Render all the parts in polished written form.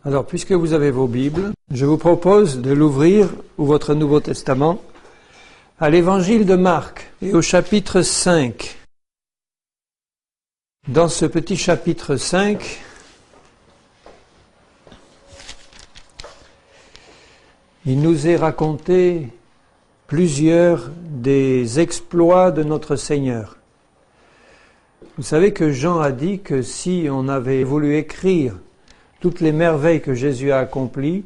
Alors, puisque vous avez vos Bibles, je vous propose de l'ouvrir, ou votre Nouveau Testament, à l'Évangile de Marc et au chapitre 5. Dans ce petit chapitre 5, il nous est raconté plusieurs des exploits de notre Seigneur. Vous savez que Jean a dit que si on avait voulu écrire toutes les merveilles que Jésus a accomplies,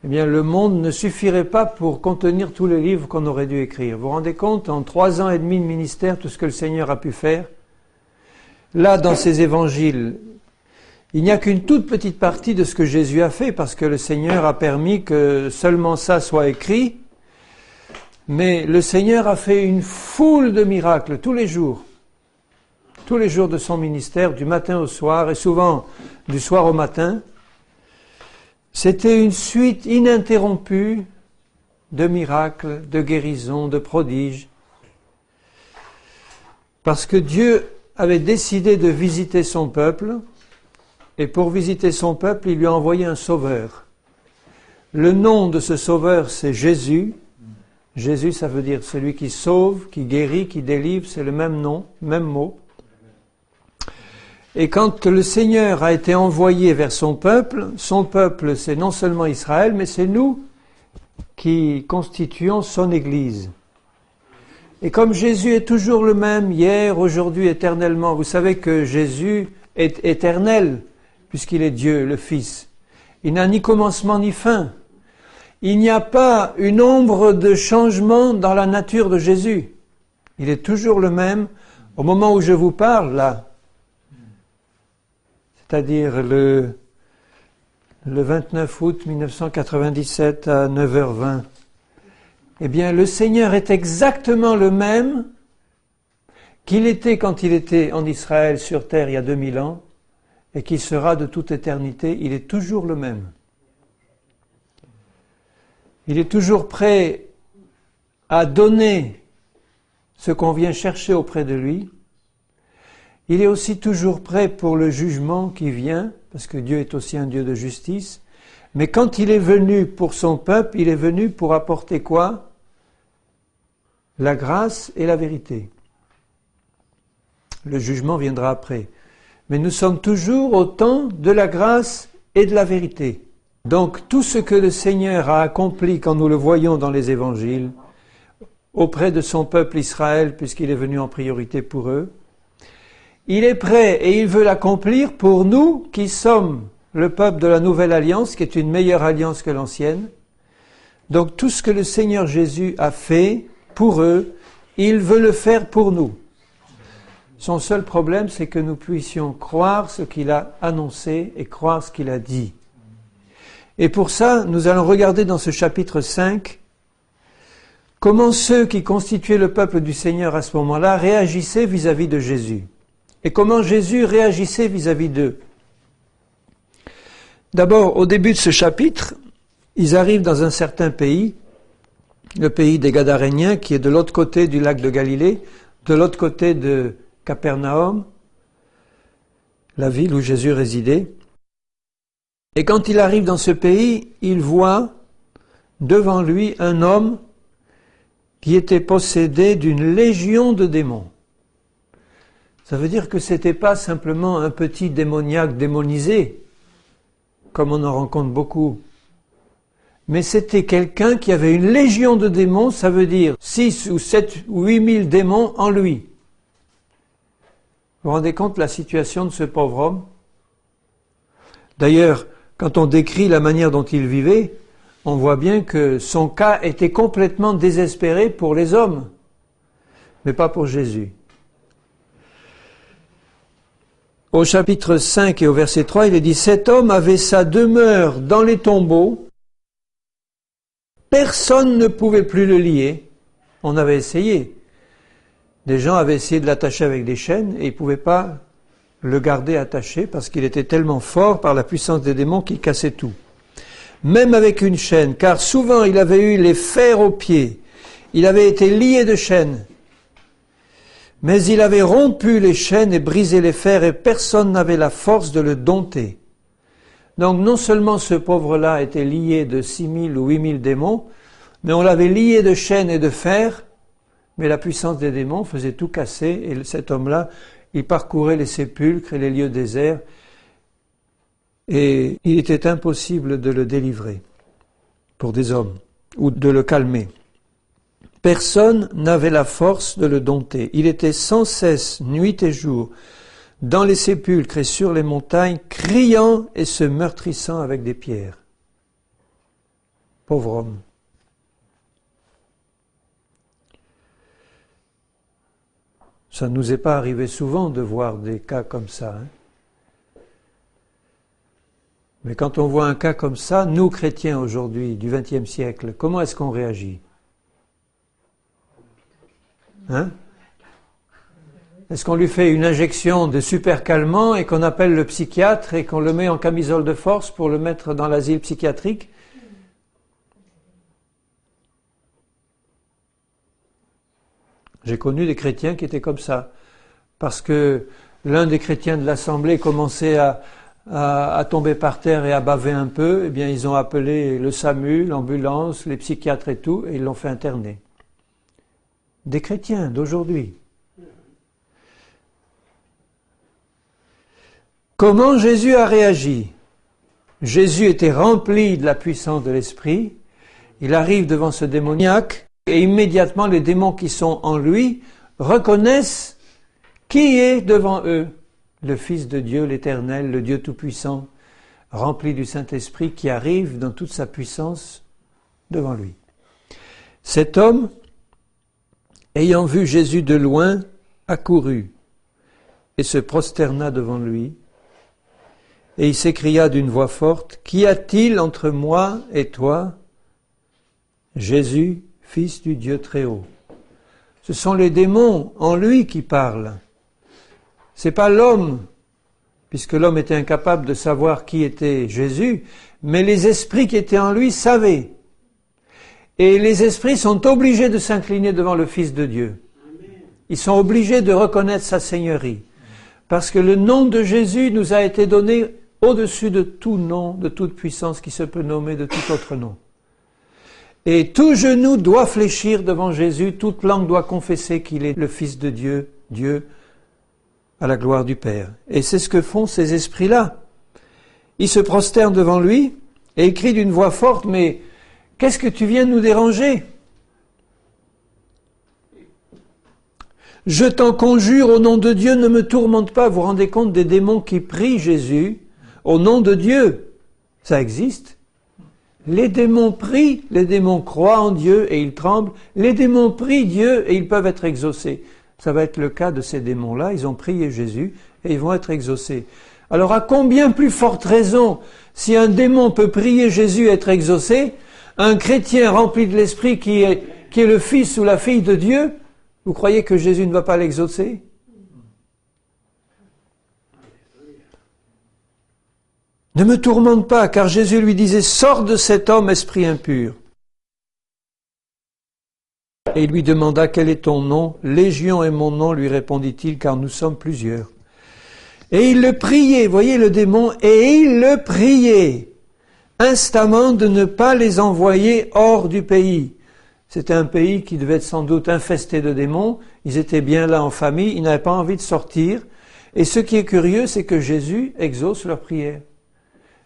eh bien le monde ne suffirait pas pour contenir tous les livres qu'on aurait dû écrire. Vous vous rendez compte, en 3 ans et demi de ministère, tout ce que le Seigneur a pu faire? Là, dans ces évangiles, il n'y a qu'une toute petite partie de ce que Jésus a fait, parce que le Seigneur a permis que seulement ça soit écrit. Mais le Seigneur a fait une foule de miracles tous les jours de son ministère, du matin au soir, et souvent du soir au matin. C'était une suite ininterrompue de miracles, de guérisons, de prodiges. Parce que Dieu avait décidé de visiter son peuple, et pour visiter son peuple, il lui a envoyé un sauveur. Le nom de ce sauveur, c'est Jésus. Jésus, ça veut dire celui qui sauve, qui guérit, qui délivre, c'est le même nom, même mot. Et quand le Seigneur a été envoyé vers son peuple, c'est non seulement Israël, mais c'est nous qui constituons son Église. Et comme Jésus est toujours le même, hier, aujourd'hui, éternellement, vous savez que Jésus est éternel, puisqu'il est Dieu, le Fils. Il n'a ni commencement ni fin. Il n'y a pas une ombre de changement dans la nature de Jésus. Il est toujours le même. Au moment où je vous parle, là, c'est-à-dire le 29 août 1997 à 9h20, eh bien, le Seigneur est exactement le même qu'il était quand il était en Israël sur terre il y a 2000 ans, et qu'il sera de toute éternité. Il est toujours le même. Il est toujours prêt à donner ce qu'on vient chercher auprès de lui. Il est aussi toujours prêt pour le jugement qui vient, parce que Dieu est aussi un Dieu de justice. Mais quand il est venu pour son peuple, il est venu pour apporter quoi? La grâce et la vérité. Le jugement viendra après. Mais nous sommes toujours au temps de la grâce et de la vérité. Donc tout ce que le Seigneur a accompli quand nous le voyons dans les évangiles, auprès de son peuple Israël, puisqu'il est venu en priorité pour eux, il est prêt et il veut l'accomplir pour nous qui sommes le peuple de la nouvelle alliance, qui est une meilleure alliance que l'ancienne. Donc tout ce que le Seigneur Jésus a fait pour eux, il veut le faire pour nous. Son seul problème, c'est que nous puissions croire ce qu'il a annoncé et croire ce qu'il a dit. Et pour ça, nous allons regarder dans ce chapitre 5 comment ceux qui constituaient le peuple du Seigneur à ce moment-là réagissaient vis-à-vis de Jésus. Et comment Jésus réagissait vis-à-vis d'eux. D'abord, au début de ce chapitre, ils arrivent dans un certain pays, le pays des Gadaréniens, qui est de l'autre côté du lac de Galilée, de l'autre côté de Capernaum, la ville où Jésus résidait. Et quand il arrive dans ce pays, il voit devant lui un homme qui était possédé d'une légion de démons. Ça veut dire que c'était pas simplement un petit démoniaque démonisé, comme on en rencontre beaucoup. Mais c'était quelqu'un qui avait une légion de démons, ça veut dire 6 ou 7 ou 8 000 démons en lui. Vous vous rendez compte de la situation de ce pauvre homme? D'ailleurs, quand on décrit la manière dont il vivait, on voit bien que son cas était complètement désespéré pour les hommes, mais pas pour Jésus. Au chapitre 5 et au verset 3, il est dit « Cet homme avait sa demeure dans les tombeaux, personne ne pouvait plus le lier. » On avait essayé. Des gens avaient essayé de l'attacher avec des chaînes et ils ne pouvaient pas le garder attaché parce qu'il était tellement fort par la puissance des démons qu'il cassait tout. Même avec une chaîne, car souvent il avait eu les fers aux pieds, il avait été lié de chaînes. Mais il avait rompu les chaînes et brisé les fers et personne n'avait la force de le dompter. Donc non seulement ce pauvre-là était lié de 6000 ou 8000 démons, mais on l'avait lié de chaînes et de fer, mais la puissance des démons faisait tout casser, et cet homme-là, il parcourait les sépulcres et les lieux déserts, et il était impossible de le délivrer pour des hommes, ou de le calmer. Personne n'avait la force de le dompter. Il était sans cesse, nuit et jour, dans les sépulcres et sur les montagnes, criant et se meurtrissant avec des pierres. Pauvre homme. Ça ne nous est pas arrivé souvent de voir des cas comme ça. Mais quand on voit un cas comme ça, nous chrétiens aujourd'hui, du XXe siècle, comment est-ce qu'on réagit ? Est-ce qu'on lui fait une injection de super calmant et qu'on appelle le psychiatre et qu'on le met en camisole de force pour le mettre dans l'asile psychiatrique ? J'ai connu des chrétiens qui étaient comme ça, parce que l'un des chrétiens de l'Assemblée commençait à tomber par terre et à baver un peu, eh bien ils ont appelé le SAMU, l'ambulance, les psychiatres et tout, et ils l'ont fait interner. Des chrétiens d'aujourd'hui. Comment Jésus a réagi ? Jésus était rempli de la puissance de l'Esprit, il arrive devant ce démoniaque, et immédiatement les démons qui sont en lui reconnaissent qui est devant eux, le Fils de Dieu, l'Éternel, le Dieu Tout-Puissant, rempli du Saint-Esprit qui arrive dans toute sa puissance devant lui. Cet homme, ayant vu Jésus de loin, accourut et se prosterna devant lui, et il s'écria d'une voix forte, « Qu'y a-t-il entre moi et toi, Jésus, Fils du Dieu Très-Haut ?» Ce sont les démons en lui qui parlent. C'est pas l'homme, puisque l'homme était incapable de savoir qui était Jésus, mais les esprits qui étaient en lui savaient. Et les esprits sont obligés de s'incliner devant le Fils de Dieu. Ils sont obligés de reconnaître sa seigneurie. Parce que le nom de Jésus nous a été donné au-dessus de tout nom, de toute puissance qui se peut nommer de tout autre nom. Et tout genou doit fléchir devant Jésus, toute langue doit confesser qu'il est le Fils de Dieu, Dieu à la gloire du Père. Et c'est ce que font ces esprits-là. Ils se prosternent devant lui et ils crient d'une voix forte, « Mais qu'est-ce que tu viens nous déranger ? Je t'en conjure, au nom de Dieu, ne me tourmente pas. » Vous vous rendez compte des démons qui prient Jésus au nom de Dieu ? Ça existe. Les démons prient, les démons croient en Dieu et ils tremblent. Les démons prient Dieu et ils peuvent être exaucés. Ça va être le cas de ces démons-là. Ils ont prié Jésus et ils vont être exaucés. Alors à combien plus forte raison, si un démon peut prier Jésus et être exaucé, un chrétien rempli de l'Esprit qui est le fils ou la fille de Dieu, vous croyez que Jésus ne va pas l'exaucer ? Ne me tourmente pas, car Jésus lui disait, « Sors de cet homme, esprit impur. » Et il lui demanda, « Quel est ton nom ? » « Légion est mon nom, lui répondit-il, car nous sommes plusieurs. » Et il le priait, voyez le démon, et il le priait instamment de ne pas les envoyer hors du pays. C'était un pays qui devait être sans doute infesté de démons, ils étaient bien là en famille, ils n'avaient pas envie de sortir. Et ce qui est curieux, c'est que Jésus exauce leur prière.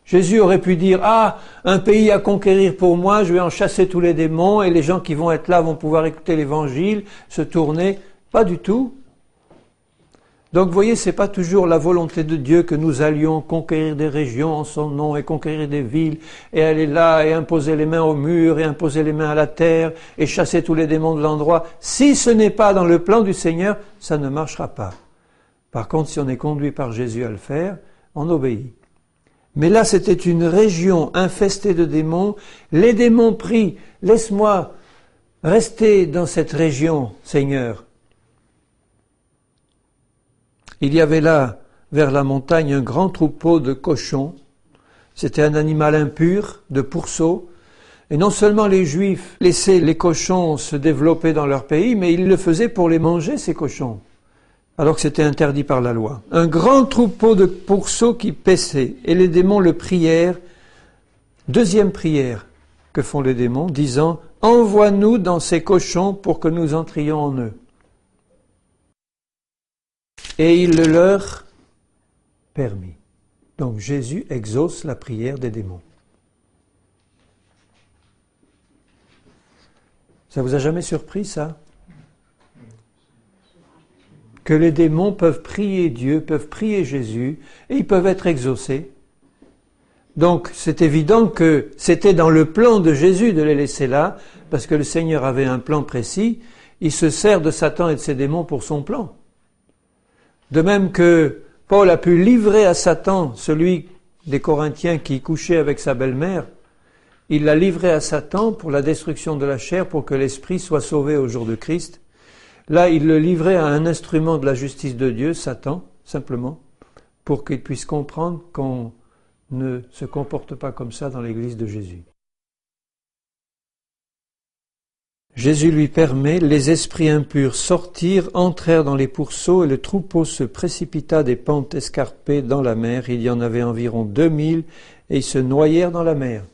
Jésus aurait pu dire, « Ah, un pays à conquérir pour moi, je vais en chasser tous les démons et les gens qui vont être là vont pouvoir écouter l'évangile, se tourner. » Pas du tout. Donc vous voyez, c'est pas toujours la volonté de Dieu que nous allions conquérir des régions en son nom et conquérir des villes et aller là et imposer les mains au mur et imposer les mains à la terre et chasser tous les démons de l'endroit. Si ce n'est pas dans le plan du Seigneur, ça ne marchera pas. Par contre, si on est conduit par Jésus à le faire, on obéit. Mais là, c'était une région infestée de démons. Les démons prient, « Laisse-moi rester dans cette région, Seigneur. » Il y avait là, vers la montagne, un grand troupeau de cochons. C'était un animal impur, de pourceau. Et non seulement les Juifs laissaient les cochons se développer dans leur pays, mais ils le faisaient pour les manger, ces cochons. alors que c'était interdit par la loi. Un grand troupeau de pourceaux qui paissait, et les démons le prièrent. Deuxième prière que font les démons, disant « Envoie-nous dans ces cochons pour que nous entrions en eux. » Et il le leur permit. Donc Jésus exauce la prière des démons. Ça vous a jamais surpris, ça? Que les démons peuvent prier Dieu, peuvent prier Jésus, et ils peuvent être exaucés. Donc c'est évident que c'était dans le plan de Jésus de les laisser là, parce que le Seigneur avait un plan précis. Il se sert de Satan et de ses démons pour son plan. De même que Paul a pu livrer à Satan celui des Corinthiens qui couchait avec sa belle-mère, il l'a livré à Satan pour la destruction de la chair, pour que l'esprit soit sauvé au jour de Christ. Là, il le livrait à un instrument de la justice de Dieu, Satan, simplement, pour qu'il puisse comprendre qu'on ne se comporte pas comme ça dans l'Église de Jésus. Jésus lui permet, les esprits impurs sortirent, entrèrent dans les pourceaux, et le troupeau se précipita des pentes escarpées dans la mer. Il y en avait environ 2000, et ils se noyèrent dans la mer.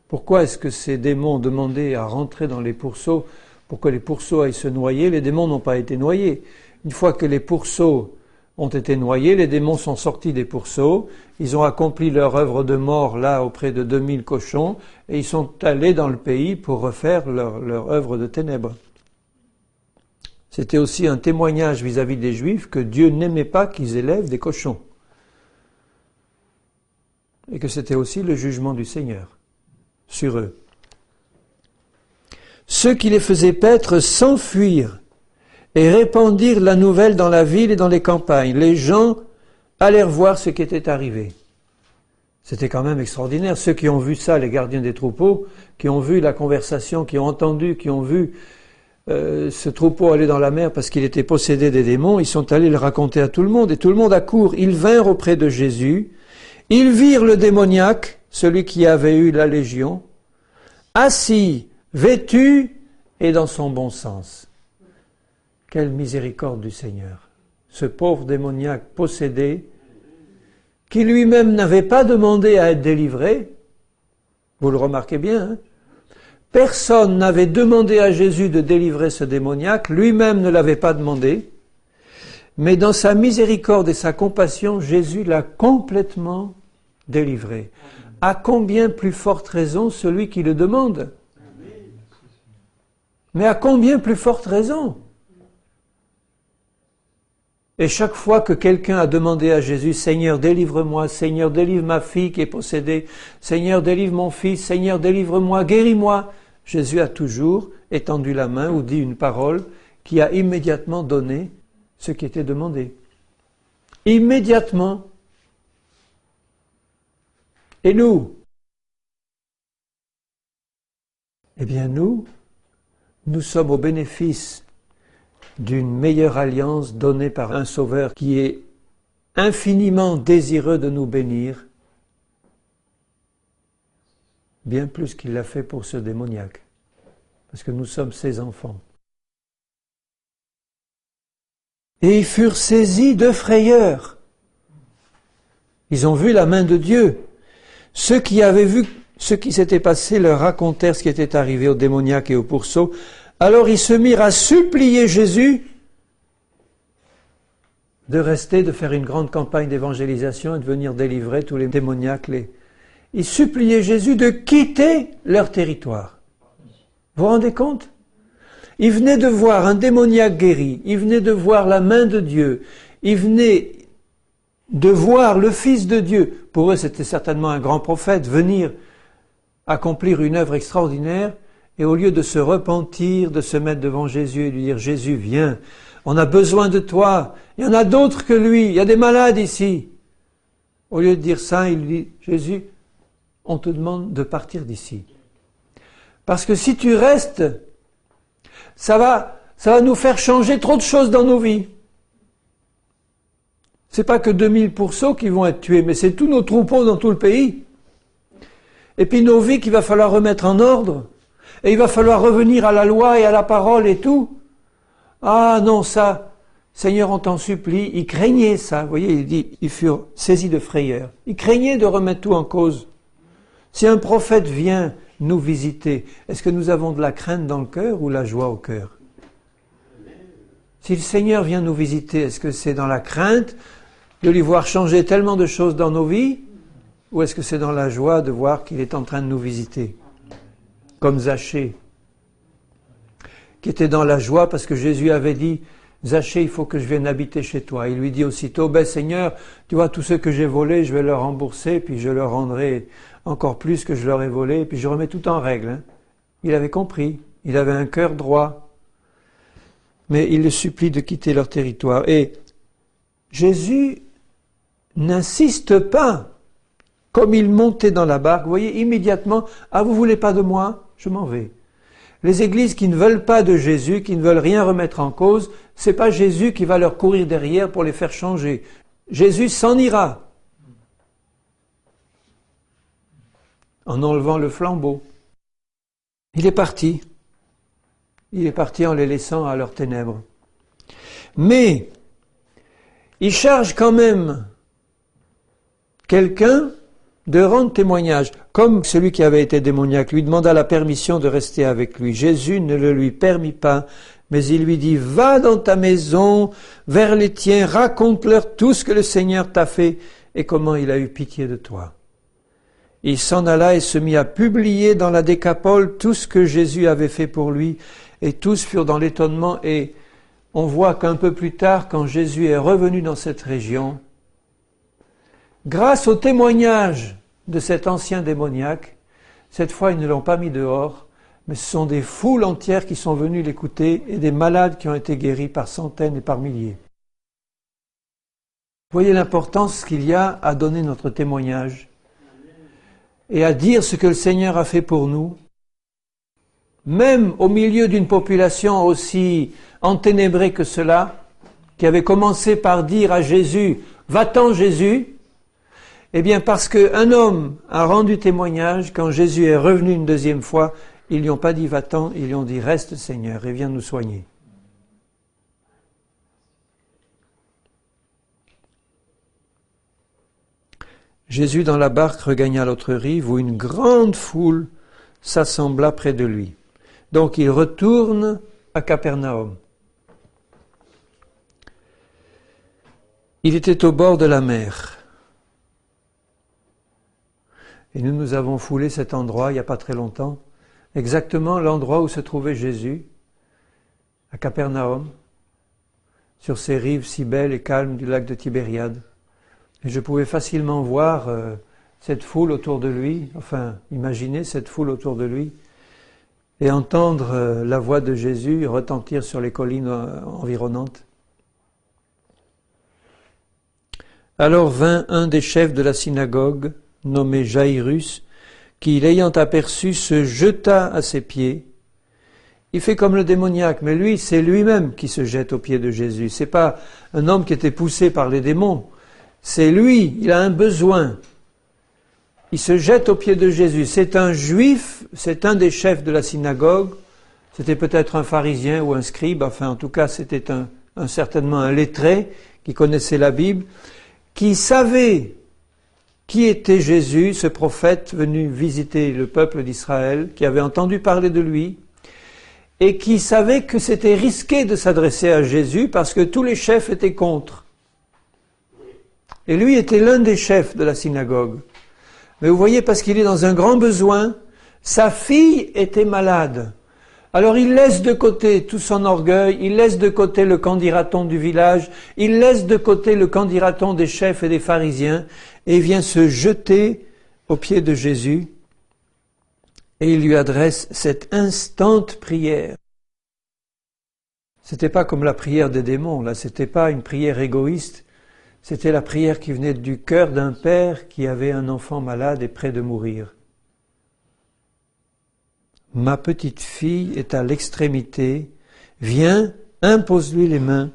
Pourquoi est-ce que ces démons demandaient à rentrer dans les pourceaux pour que les pourceaux aillent se noyer? Les démons n'ont pas été noyés. Une fois que les pourceaux ont été noyés, les démons sont sortis des pourceaux, ils ont accompli leur œuvre de mort là auprès de 2000 cochons, et ils sont allés dans le pays pour refaire leur œuvre de ténèbres. C'était aussi un témoignage vis-à-vis des Juifs que Dieu n'aimait pas qu'ils élèvent des cochons. Et que c'était aussi le jugement du Seigneur sur eux. Ceux qui les faisaient paître s'enfuirent et répandirent la nouvelle dans la ville et dans les campagnes. Les gens allèrent voir ce qui était arrivé. C'était quand même extraordinaire. Ceux qui ont vu ça, les gardiens des troupeaux, qui ont vu la conversation, qui ont entendu, qui ont vu ce troupeau aller dans la mer parce qu'il était possédé des démons, ils sont allés le raconter à tout le monde, et tout le monde accourt. Ils vinrent auprès de Jésus, ils virent le démoniaque, celui qui avait eu la légion, assis, vêtu et dans son bon sens. Quelle miséricorde du Seigneur. Ce pauvre démoniaque possédé, qui lui-même n'avait pas demandé à être délivré, vous le remarquez bien, hein? Personne n'avait demandé à Jésus de délivrer ce démoniaque, lui-même ne l'avait pas demandé, mais dans sa miséricorde et sa compassion, Jésus l'a complètement délivré. À combien plus forte raison celui qui le demande? Mais à combien plus forte raison? Et chaque fois que quelqu'un a demandé à Jésus, Seigneur, délivre-moi, Seigneur, délivre ma fille qui est possédée, Seigneur, délivre mon fils, Seigneur, délivre-moi, guéris-moi, Jésus a toujours étendu la main ou dit une parole qui a immédiatement donné ce qui était demandé. Immédiatement. Et nous? Eh bien nous sommes au bénéfice d'une meilleure alliance donnée par un Sauveur qui est infiniment désireux de nous bénir, bien plus qu'il l'a fait pour ce démoniaque, parce que nous sommes ses enfants. Et ils furent saisis de frayeur. Ils ont vu la main de Dieu. Ceux qui avaient vu ce qui s'était passé leur racontèrent ce qui était arrivé au démoniaque et au pourceau. Alors ils se mirent à supplier Jésus de rester, de faire une grande campagne d'évangélisation et de venir délivrer tous les démoniaques. Ils suppliaient Jésus de quitter leur territoire. Vous vous rendez compte? Ils venaient de voir un démoniaque guéri, ils venaient de voir la main de Dieu, ils venaient de voir le Fils de Dieu. Pour eux, c'était certainement un grand prophète, venir accomplir une œuvre extraordinaire, et au lieu de se repentir, de se mettre devant Jésus et lui dire « Jésus, viens, on a besoin de toi, il y en a d'autres que lui, il y a des malades ici ». Au lieu de dire ça, il dit « Jésus, on te demande de partir d'ici. Parce que si tu restes, ça va nous faire changer trop de choses dans nos vies. C'est pas que 2000 pourceaux qui vont être tués, mais c'est tous nos troupeaux dans tout le pays. Et puis nos vies qu'il va falloir remettre en ordre. Et il va falloir revenir à la loi et à la parole et tout. Ah non, ça, Seigneur, on t'en supplie. Ils craignaient ça. Vous voyez, il dit, ils furent saisis de frayeur. Ils craignaient de remettre tout en cause. Si un prophète vient nous visiter, est-ce que nous avons de la crainte dans le cœur ou la joie au cœur? Si le Seigneur vient nous visiter, est-ce que c'est dans la crainte de lui voir changer tellement de choses dans nos vies, ou est-ce que c'est dans la joie de voir qu'il est en train de nous visiter? Comme Zachée, qui était dans la joie parce que Jésus avait dit, Zachée, il faut que je vienne habiter chez toi. Il lui dit aussitôt, Seigneur, tu vois, tous ceux que j'ai volés, je vais leur rembourser, puis je leur rendrai encore plus que je leur ai volé, puis je remets tout en règle. Hein. Il avait compris, il avait un cœur droit, mais il le supplie de quitter leur territoire. Et Jésus n'insiste pas. Comme il montait dans la barque, vous voyez, immédiatement, vous voulez pas de moi? Je m'en vais. Les églises qui ne veulent pas de Jésus, qui ne veulent rien remettre en cause, c'est pas Jésus qui va leur courir derrière pour les faire changer. Jésus s'en ira. En enlevant le flambeau. Il est parti. Il est parti en les laissant à leurs ténèbres. Mais, il charge quand même quelqu'un de rendre témoignage, comme celui qui avait été démoniaque lui demanda la permission de rester avec lui. Jésus ne le lui permit pas, mais il lui dit, va dans ta maison, vers les tiens, raconte-leur tout ce que le Seigneur t'a fait et comment il a eu pitié de toi. Il s'en alla et se mit à publier dans la Décapole tout ce que Jésus avait fait pour lui, et tous furent dans l'étonnement, et on voit qu'un peu plus tard, quand Jésus est revenu dans cette région, grâce au témoignage de cet ancien démoniaque, cette fois ils ne l'ont pas mis dehors, mais ce sont des foules entières qui sont venues l'écouter et des malades qui ont été guéris par centaines et par milliers. Vous voyez l'importance qu'il y a à donner notre témoignage et à dire ce que le Seigneur a fait pour nous, même au milieu d'une population aussi enténébrée que cela, qui avait commencé par dire à Jésus, « Va-t'en Jésus !» Eh bien, parce qu'un homme a rendu témoignage, quand Jésus est revenu une deuxième fois, ils lui ont pas dit va-t'en, ils lui ont dit reste Seigneur et viens nous soigner. Jésus dans la barque regagna l'autre rive où une grande foule s'assembla près de lui. Donc il retourne à Capernaum. Il était au bord de la mer. Et nous avons foulé cet endroit il n'y a pas très longtemps, exactement l'endroit où se trouvait Jésus, à Capernaum, sur ces rives si belles et calmes du lac de Tibériade. Et je pouvais facilement voir cette foule autour de lui, enfin imaginer cette foule autour de lui, et entendre la voix de Jésus retentir sur les collines environnantes. Alors vint un des chefs de la synagogue, nommé Jairus, qui, l'ayant aperçu, se jeta à ses pieds. Il fait comme le démoniaque, mais lui, c'est lui-même qui se jette aux pieds de Jésus. C'est pas un homme qui était poussé par les démons. C'est lui, il a un besoin. Il se jette aux pieds de Jésus. C'est un juif, c'est un des chefs de la synagogue. C'était peut-être un pharisien ou un scribe, enfin en tout cas c'était certainement un lettré qui connaissait la Bible, qui savait qui était Jésus, ce prophète venu visiter le peuple d'Israël, qui avait entendu parler de lui, et qui savait que c'était risqué de s'adresser à Jésus parce que tous les chefs étaient contre. Et lui était l'un des chefs de la synagogue. Mais vous voyez, parce qu'il est dans un grand besoin, sa fille était malade. Alors il laisse de côté tout son orgueil, il laisse de côté le qu'en-dira-t-on du village, il laisse de côté le qu'en-dira-t-on des chefs et des pharisiens, et vient se jeter aux pieds de Jésus, et il lui adresse cette instante prière. C'était pas comme la prière des démons, là, c'était pas une prière égoïste, c'était la prière qui venait du cœur d'un père qui avait un enfant malade et près de mourir. Ma petite fille est à l'extrémité, viens, impose-lui les mains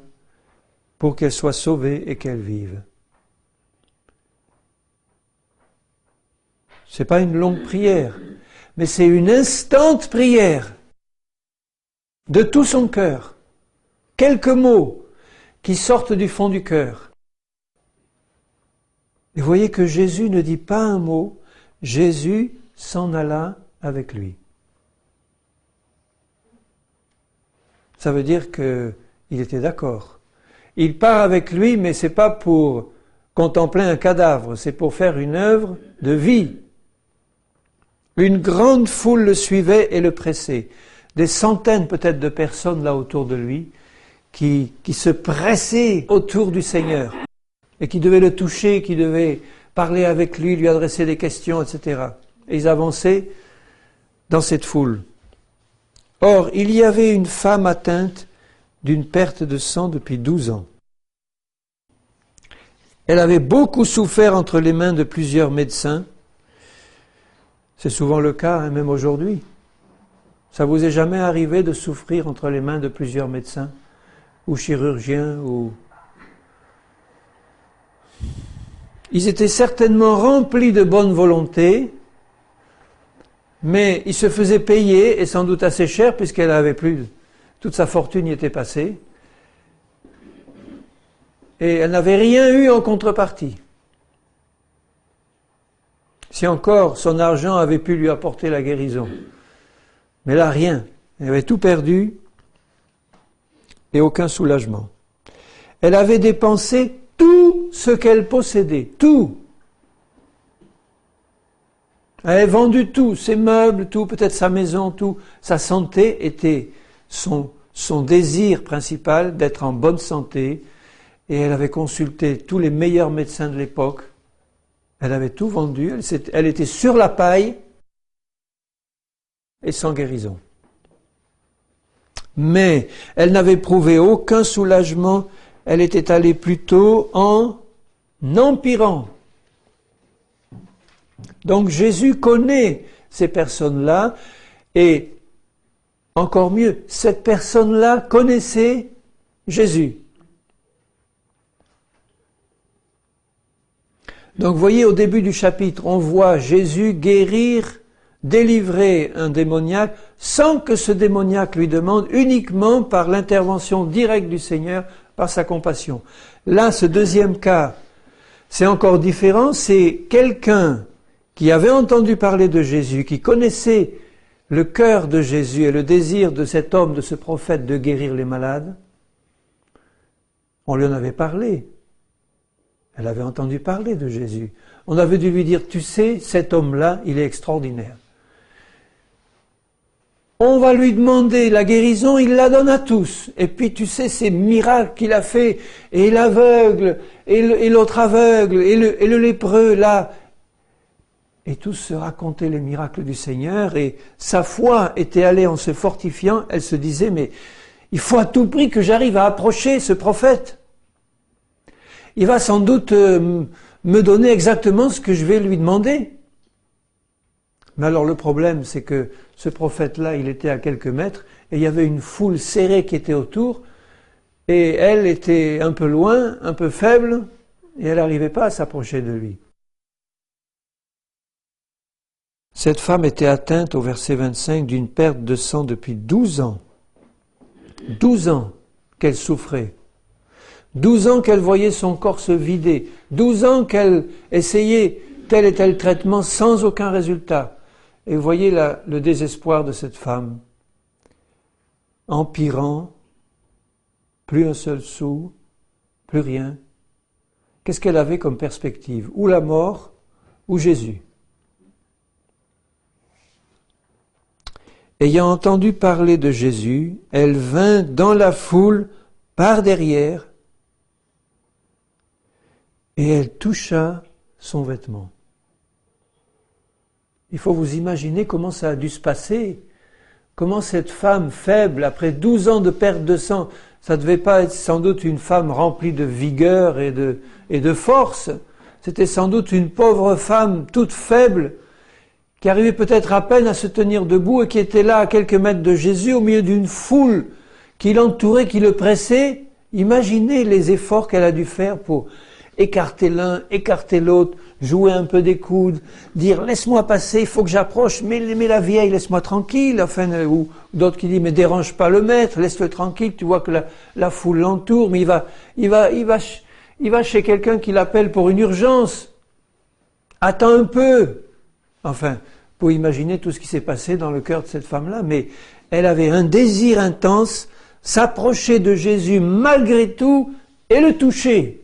pour qu'elle soit sauvée et qu'elle vive. C'est pas une longue prière, mais c'est une instante prière de tout son cœur. Quelques mots qui sortent du fond du cœur. Et vous voyez que Jésus ne dit pas un mot, Jésus s'en alla avec lui. Ça veut dire qu'il était d'accord. Il part avec lui, mais ce n'est pas pour contempler un cadavre, c'est pour faire une œuvre de vie. Une grande foule le suivait et le pressait. Des centaines peut-être de personnes là autour de lui qui se pressaient autour du Seigneur et qui devaient le toucher, qui devaient parler avec lui adresser des questions, etc. Et ils avançaient dans cette foule. Or, il y avait une femme atteinte d'une perte de sang depuis 12 ans. Elle avait beaucoup souffert entre les mains de plusieurs médecins. C'est souvent le cas, hein, même aujourd'hui. Ça vous est jamais arrivé de souffrir entre les mains de plusieurs médecins ou chirurgiens ou... Ils étaient certainement remplis de bonne volonté, mais ils se faisaient payer, et sans doute assez cher, puisqu'elle avait plus... Toute sa fortune y était passée. Et elle n'avait rien eu en contrepartie. Si encore son argent avait pu lui apporter la guérison. Mais là, rien. Elle avait tout perdu et aucun soulagement. Elle avait dépensé tout ce qu'elle possédait, tout. Elle avait vendu tout, ses meubles, tout, peut-être sa maison, tout. Sa santé était son désir principal d'être en bonne santé. Et elle avait consulté tous les meilleurs médecins de l'époque. Elle avait tout vendu, elle était sur la paille et sans guérison. Mais elle n'avait prouvé aucun soulagement, elle était allée plutôt en empirant. Donc Jésus connaît ces personnes-là et encore mieux, cette personne-là connaissait Jésus. Donc vous voyez, au début du chapitre, on voit Jésus guérir, délivrer un démoniaque, sans que ce démoniaque lui demande, uniquement par l'intervention directe du Seigneur, par sa compassion. Là, ce deuxième cas, c'est encore différent, c'est quelqu'un qui avait entendu parler de Jésus, qui connaissait le cœur de Jésus et le désir de cet homme, de ce prophète, de guérir les malades. On lui en avait parlé. Elle avait entendu parler de Jésus. On avait dû lui dire, tu sais, cet homme-là, il est extraordinaire. On va lui demander la guérison, il la donne à tous. Et puis tu sais, ces miracles qu'il a fait, et l'aveugle, et l'autre aveugle, et le lépreux, là. Et tous se racontaient les miracles du Seigneur, et sa foi était allée en se fortifiant. Elle se disait, mais il faut à tout prix que j'arrive à approcher ce prophète. Il va sans doute me donner exactement ce que je vais lui demander. Mais alors le problème, c'est que ce prophète-là, il était à quelques mètres, et il y avait une foule serrée qui était autour, et elle était un peu loin, un peu faible, et elle n'arrivait pas à s'approcher de lui. Cette femme était atteinte, au verset 25, d'une perte de sang depuis 12 ans. 12 ans qu'elle souffrait. 12 ans qu'elle voyait son corps se vider, 12 ans qu'elle essayait tel et tel traitement sans aucun résultat. Et vous voyez le désespoir de cette femme. Empirant, plus un seul sou, plus rien. Qu'est-ce qu'elle avait comme perspective? Ou la mort, ou Jésus. Ayant entendu parler de Jésus, elle vint dans la foule par derrière, et elle toucha son vêtement. Il faut vous imaginer comment ça a dû se passer. Comment cette femme faible, après 12 ans de perte de sang, ça ne devait pas être sans doute une femme remplie de vigueur et de force. C'était sans doute une pauvre femme toute faible, qui arrivait peut-être à peine à se tenir debout et qui était là à quelques mètres de Jésus, au milieu d'une foule qui l'entourait, qui le pressait. Imaginez les efforts qu'elle a dû faire pour écarter l'un, écarter l'autre, jouer un peu des coudes, dire laisse-moi passer, il faut que j'approche, mais la vieille, laisse-moi tranquille, enfin, ou d'autres qui disent mais dérange pas le maître, laisse-le tranquille, tu vois que la foule l'entoure, mais il va chez quelqu'un qui l'appelle pour une urgence. Attends un peu. Enfin, pour imaginer tout ce qui s'est passé dans le cœur de cette femme-là, mais elle avait un désir intense, s'approcher de Jésus malgré tout et le toucher.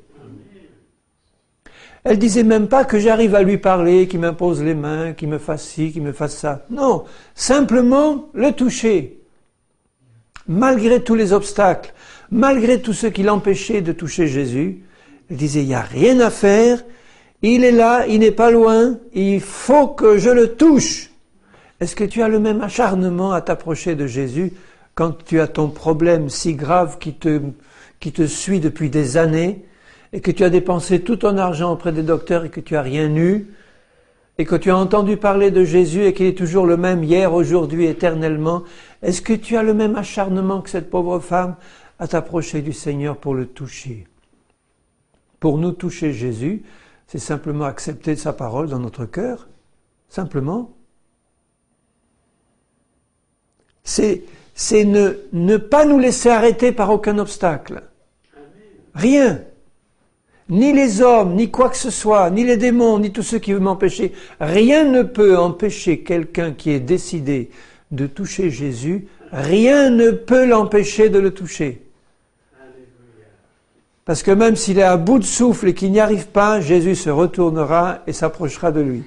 Elle disait même pas que j'arrive à lui parler, qu'il m'impose les mains, qu'il me fasse ci, qu'il me fasse ça. Non, simplement le toucher. Malgré tous les obstacles, malgré tout ce qui l'empêchait de toucher Jésus, elle disait, il n'y a rien à faire, il est là, il n'est pas loin, il faut que je le touche. Est-ce que tu as le même acharnement à t'approcher de Jésus quand tu as ton problème si grave qui te suit depuis des années et que tu as dépensé tout ton argent auprès des docteurs et que tu n'as rien eu et que tu as entendu parler de Jésus et qu'il est toujours le même hier, aujourd'hui, éternellement? Est-ce que tu as le même acharnement que cette pauvre femme à t'approcher du Seigneur pour le toucher? Pour nous toucher Jésus, c'est simplement accepter sa parole dans notre cœur, simplement. C'est ne pas nous laisser arrêter par aucun obstacle. Rien. Ni les hommes, ni quoi que ce soit, ni les démons, ni tous ceux qui veulent m'empêcher. Rien ne peut empêcher quelqu'un qui est décidé de toucher Jésus. Rien ne peut l'empêcher de le toucher. Parce que même s'il est à bout de souffle et qu'il n'y arrive pas, Jésus se retournera et s'approchera de lui.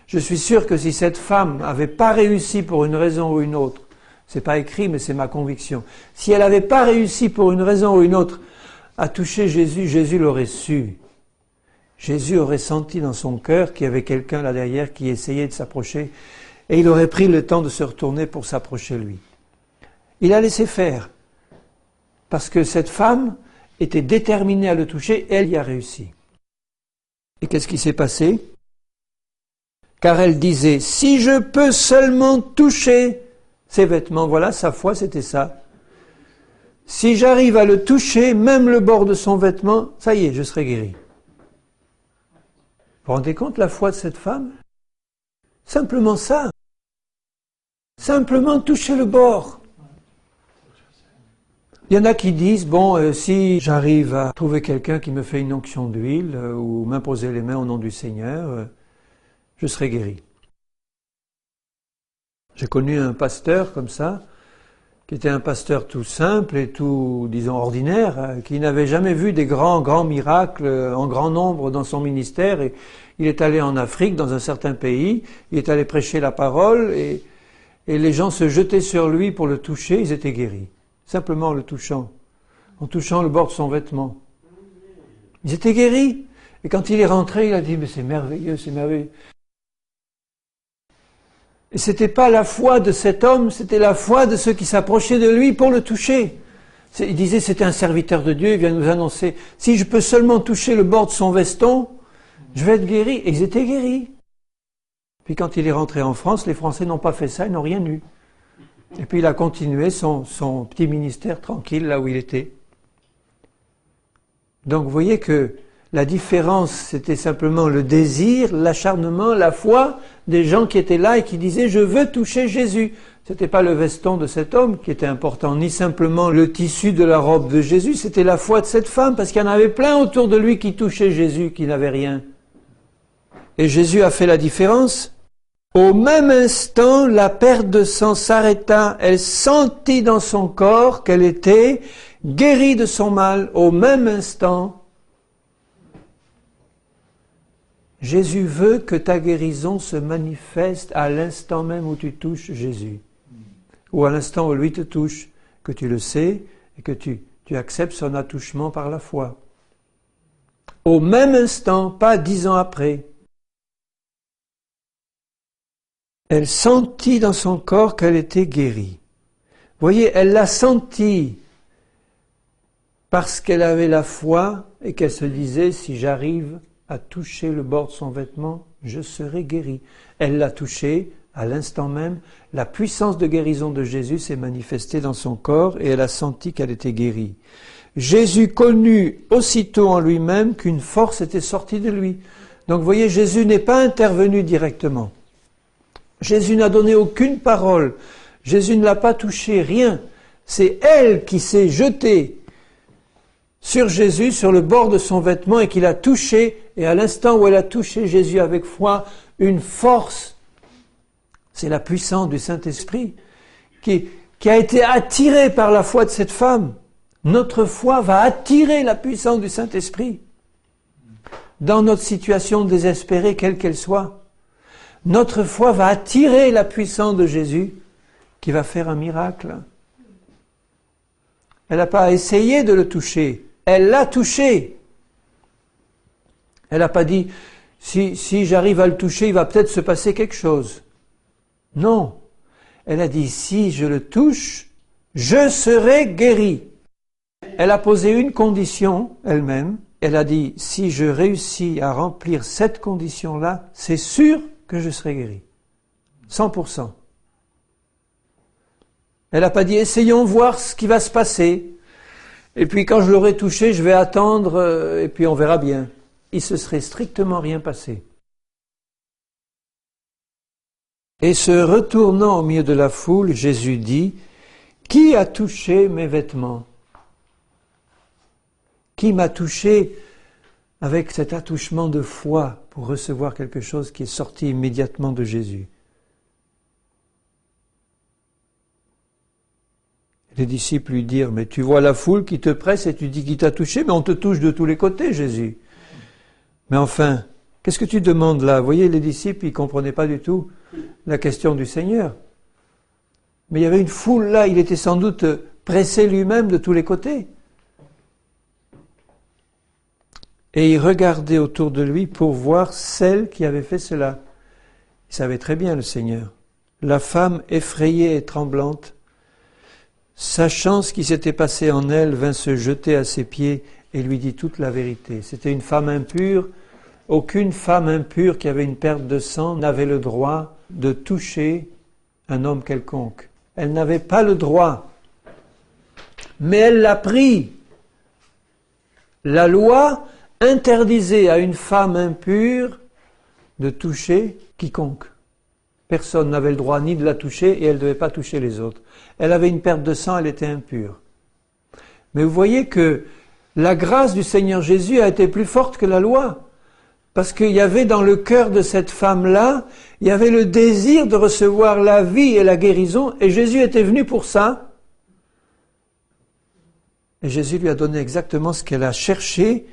Je suis sûr que si cette femme n'avait pas réussi pour une raison ou une autre, c'est pas écrit, mais c'est ma conviction. Si elle n'avait pas réussi pour une raison ou une autre à toucher Jésus, Jésus l'aurait su. Jésus aurait senti dans son cœur qu'il y avait quelqu'un là derrière qui essayait de s'approcher et il aurait pris le temps de se retourner pour s'approcher lui. Il a laissé faire parce que cette femme était déterminée à le toucher et elle y a réussi. Et qu'est-ce qui s'est passé? Car elle disait, si je peux seulement toucher ses vêtements, voilà, sa foi c'était ça. Si j'arrive à le toucher, même le bord de son vêtement, ça y est, je serai guéri. Vous vous rendez compte la foi de cette femme? Simplement ça. Simplement toucher le bord. Il y en a qui disent, bon, si j'arrive à trouver quelqu'un qui me fait une onction d'huile ou m'imposer les mains au nom du Seigneur, je serai guéri. J'ai connu un pasteur comme ça, qui était un pasteur tout simple et tout, disons, ordinaire, qui n'avait jamais vu des grands miracles en grand nombre dans son ministère. Et il est allé en Afrique, dans un certain pays, il est allé prêcher la parole et les gens se jetaient sur lui pour le toucher, ils étaient guéris. Simplement en le touchant, en touchant le bord de son vêtement. Ils étaient guéris. Et quand il est rentré, il a dit, mais c'est merveilleux, c'est merveilleux. Et c'était pas la foi de cet homme, c'était la foi de ceux qui s'approchaient de lui pour le toucher. Il disait, c'était un serviteur de Dieu, il vient nous annoncer, si je peux seulement toucher le bord de son veston, je vais être guéri. Et ils étaient guéris. Puis quand il est rentré en France, les Français n'ont pas fait ça, ils n'ont rien eu. Et puis il a continué son petit ministère tranquille là où il était. Donc vous voyez que la différence, c'était simplement le désir, l'acharnement, la foi des gens qui étaient là et qui disaient « je veux toucher Jésus ». C'était pas le veston de cet homme qui était important, ni simplement le tissu de la robe de Jésus, c'était la foi de cette femme, parce qu'il y en avait plein autour de lui qui touchaient Jésus, qui n'avaient rien. Et Jésus a fait la différence. Au même instant, la perte de sang s'arrêta, elle sentit dans son corps qu'elle était guérie de son mal. Au même instant, Jésus veut que ta guérison se manifeste à l'instant même où tu touches Jésus. Ou à l'instant où lui te touche, que tu le sais et que tu acceptes son attouchement par la foi. Au même instant, pas 10 ans après, elle sentit dans son corps qu'elle était guérie. Vous voyez, elle l'a senti parce qu'elle avait la foi et qu'elle se disait, si j'arrive à toucher le bord de son vêtement, je serai guéri. Elle l'a touché, à l'instant même, la puissance de guérison de Jésus s'est manifestée dans son corps et elle a senti qu'elle était guérie. Jésus connut aussitôt en lui-même qu'une force était sortie de lui. Donc vous voyez, Jésus n'est pas intervenu directement. Jésus n'a donné aucune parole. Jésus ne l'a pas touché, rien. C'est elle qui s'est jetée sur Jésus, sur le bord de son vêtement, et qui l'a touché. Et à l'instant où elle a touché Jésus avec foi, une force, c'est la puissance du Saint-Esprit, qui a été attirée par la foi de cette femme. Notre foi va attirer la puissance du Saint-Esprit dans notre situation désespérée, quelle qu'elle soit. Notre foi va attirer la puissance de Jésus qui va faire un miracle. Elle n'a pas essayé de le toucher, elle l'a touché. Elle n'a pas dit, si j'arrive à le toucher, il va peut-être se passer quelque chose. Non, elle a dit, si je le touche, je serai guérie. Elle a posé une condition elle-même. Elle a dit, si je réussis à remplir cette condition-là, c'est sûr que je serai guéri. 100%. Elle n'a pas dit, essayons voir ce qui va se passer. Et puis quand je l'aurai touché, je vais attendre, et puis on verra bien. Il se serait strictement rien passé. Et se retournant au milieu de la foule, Jésus dit, qui a touché mes vêtements ? Qui m'a touché avec cet attouchement de foi pour recevoir quelque chose qui est sorti immédiatement de Jésus? Les disciples lui dirent, mais tu vois la foule qui te presse et tu dis qui t'a touché, mais on te touche de tous les côtés, Jésus. Mais enfin, qu'est-ce que tu demandes là? Vous voyez, les disciples, ils ne comprenaient pas du tout la question du Seigneur. Mais il y avait une foule là, il était sans doute pressé lui-même de tous les côtés. Et il regardait autour de lui pour voir celle qui avait fait cela. Il savait très bien, le Seigneur. La femme, effrayée et tremblante, sachant ce qui s'était passé en elle, vint se jeter à ses pieds et lui dit toute la vérité. C'était une femme impure. Aucune femme impure qui avait une perte de sang n'avait le droit de toucher un homme quelconque. Elle n'avait pas le droit. Mais elle l'a pris. La loi interdisait à une femme impure de toucher quiconque. Personne n'avait le droit ni de la toucher et elle ne devait pas toucher les autres. Elle avait une perte de sang, elle était impure. Mais vous voyez que la grâce du Seigneur Jésus a été plus forte que la loi. Parce qu'il y avait dans le cœur de cette femme-là, il y avait le désir de recevoir la vie et la guérison, et Jésus était venu pour ça. Et Jésus lui a donné exactement ce qu'elle a cherché,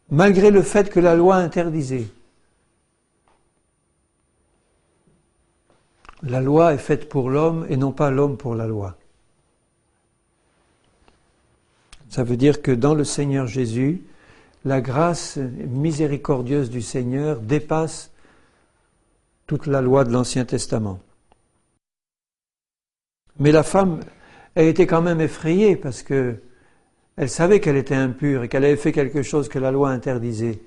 malgré le fait que la loi interdisait. La loi est faite pour l'homme et non pas l'homme pour la loi. Ça veut dire que dans le Seigneur Jésus, la grâce miséricordieuse du Seigneur dépasse toute la loi de l'Ancien Testament. Mais la femme, elle était quand même effrayée parce que elle savait qu'elle était impure et qu'elle avait fait quelque chose que la loi interdisait.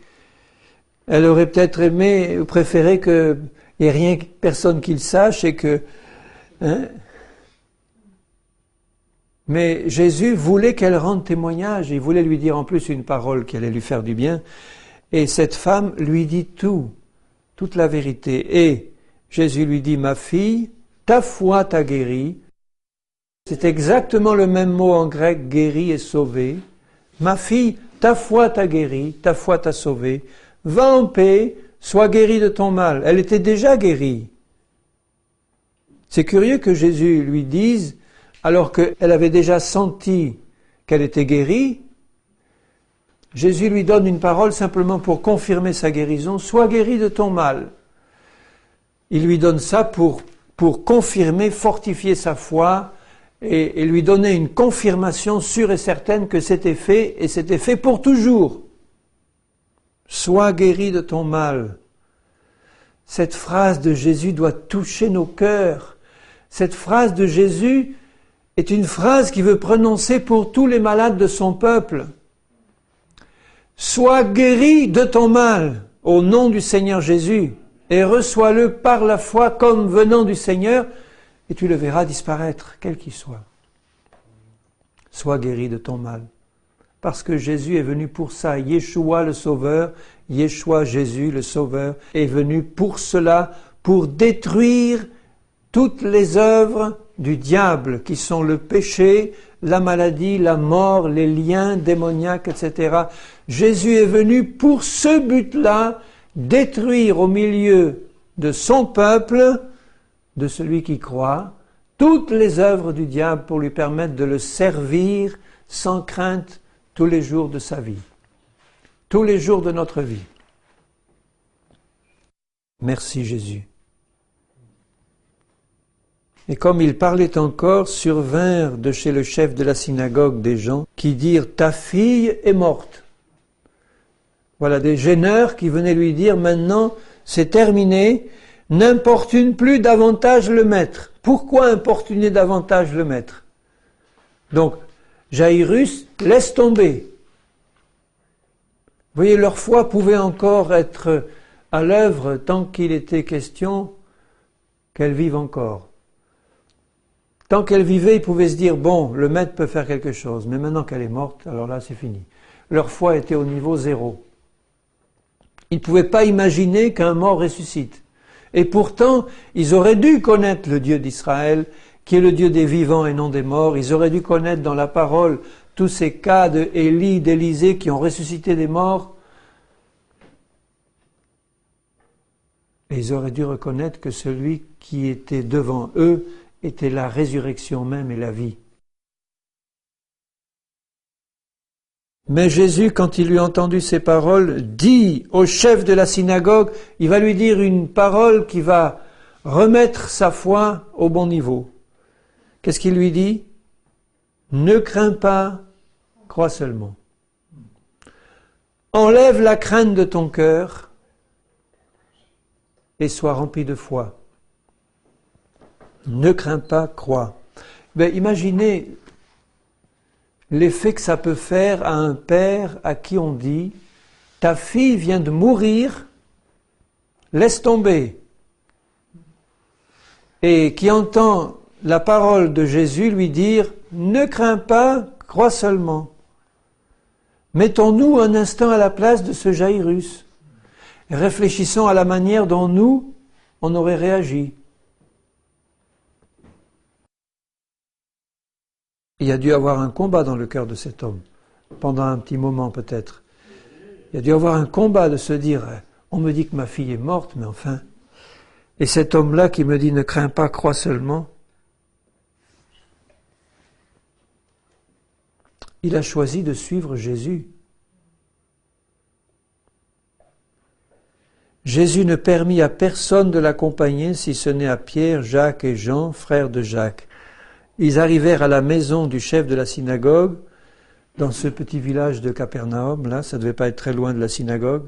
Elle aurait peut-être aimé ou préféré qu'il n'y ait rien, personne qui le sache et que... Mais Jésus voulait qu'elle rende témoignage. Il voulait lui dire en plus une parole qui allait lui faire du bien. Et cette femme lui dit tout, toute la vérité. Et Jésus lui dit, ma fille, ta foi t'a guérie. C'est exactement le même mot en grec, guéri et sauvé. Ma fille, ta foi t'a guérie, ta foi t'a sauvée. Va en paix, sois guérie de ton mal. Elle était déjà guérie. C'est curieux que Jésus lui dise, alors qu'elle avait déjà senti qu'elle était guérie, Jésus lui donne une parole simplement pour confirmer sa guérison, sois guérie de ton mal. Il lui donne ça pour confirmer, fortifier sa foi et lui donner une confirmation sûre et certaine que c'était fait et c'était fait pour toujours. Sois guérie de ton mal. Cette phrase de Jésus doit toucher nos cœurs. Cette phrase de Jésus est une phrase qu'il veut prononcer pour tous les malades de son peuple. Sois guéri de ton mal au nom du Seigneur Jésus et reçois-le par la foi comme venant du Seigneur et tu le verras disparaître, quel qu'il soit. Sois guéri de ton mal. parce que Jésus est venu pour ça. Yeshua le Sauveur, Yeshua Jésus le Sauveur, est venu pour cela, pour détruire toutes les œuvres du diable, qui sont le péché, la maladie, la mort, les liens démoniaques, etc. Jésus est venu pour ce but-là, détruire au milieu de son peuple, de celui qui croit, toutes les œuvres du diable pour lui permettre de le servir sans crainte tous les jours de sa vie, tous les jours de notre vie. Merci Jésus. Et comme il parlait encore, survinrent de chez le chef de la synagogue des gens qui dirent « Ta fille est morte ». Voilà des gêneurs qui venaient lui dire « Maintenant, c'est terminé, n'importune plus davantage le maître ». Pourquoi importuner davantage le maître? Donc, Jairus, laisse tomber. Vous voyez, leur foi pouvait encore être à l'œuvre tant qu'il était question qu'elle vive encore. Tant qu'elle vivait, ils pouvaient se dire, bon, le maître peut faire quelque chose, mais maintenant qu'elle est morte, alors là, c'est fini. Leur foi était au niveau zéro. Ils ne pouvaient pas imaginer qu'un mort ressuscite. Et pourtant, ils auraient dû connaître le Dieu d'Israël, qui est le Dieu des vivants et non des morts. Ils auraient dû connaître dans la parole tous ces cas d'Élie, d'Élisée qui ont ressuscité des morts. Et ils auraient dû reconnaître que celui qui était devant eux était la résurrection même et la vie. Mais Jésus, quand il eut entendu ces paroles, dit au chef de la synagogue, il va lui dire une parole qui va remettre sa foi au bon niveau. Qu'est-ce qu'il lui dit? Ne crains pas, crois seulement. Enlève la crainte de ton cœur et sois rempli de foi. Ne crains pas, crois. Ben, imaginez l'effet que ça peut faire à un père à qui on dit « Ta fille vient de mourir, laisse tomber ». Et qui entend la parole de Jésus lui dire « Ne crains pas, crois seulement ». Mettons-nous un instant à la place de ce Jairus. Réfléchissons à la manière dont nous, on aurait réagi. Il y a dû avoir un combat dans le cœur de cet homme, pendant un petit moment peut-être. Il y a dû avoir un combat de se dire, on me dit que ma fille est morte, mais enfin. Et cet homme-là qui me dit, ne crains pas, crois seulement. Il a choisi de suivre Jésus. Jésus ne permit à personne de l'accompagner, si ce n'est à Pierre, Jacques et Jean, frères de Jacques. Ils arrivèrent à la maison du chef de la synagogue, dans ce petit village de Capernaum, là, ça ne devait pas être très loin de la synagogue,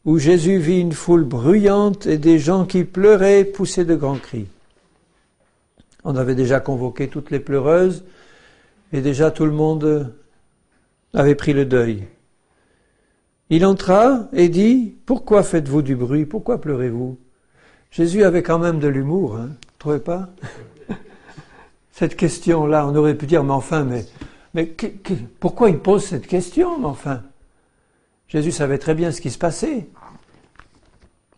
où Jésus vit une foule bruyante et des gens qui pleuraient et poussaient de grands cris. On avait déjà convoqué toutes les pleureuses, et déjà tout le monde avait pris le deuil. Il entra et dit, « Pourquoi faites-vous du bruit? Pourquoi pleurez-vous » Jésus avait quand même de l'humour, hein, vous ne trouvez pas? Cette question-là, on aurait pu dire, mais enfin, pourquoi il pose cette question, mais enfin? Jésus savait très bien ce qui se passait.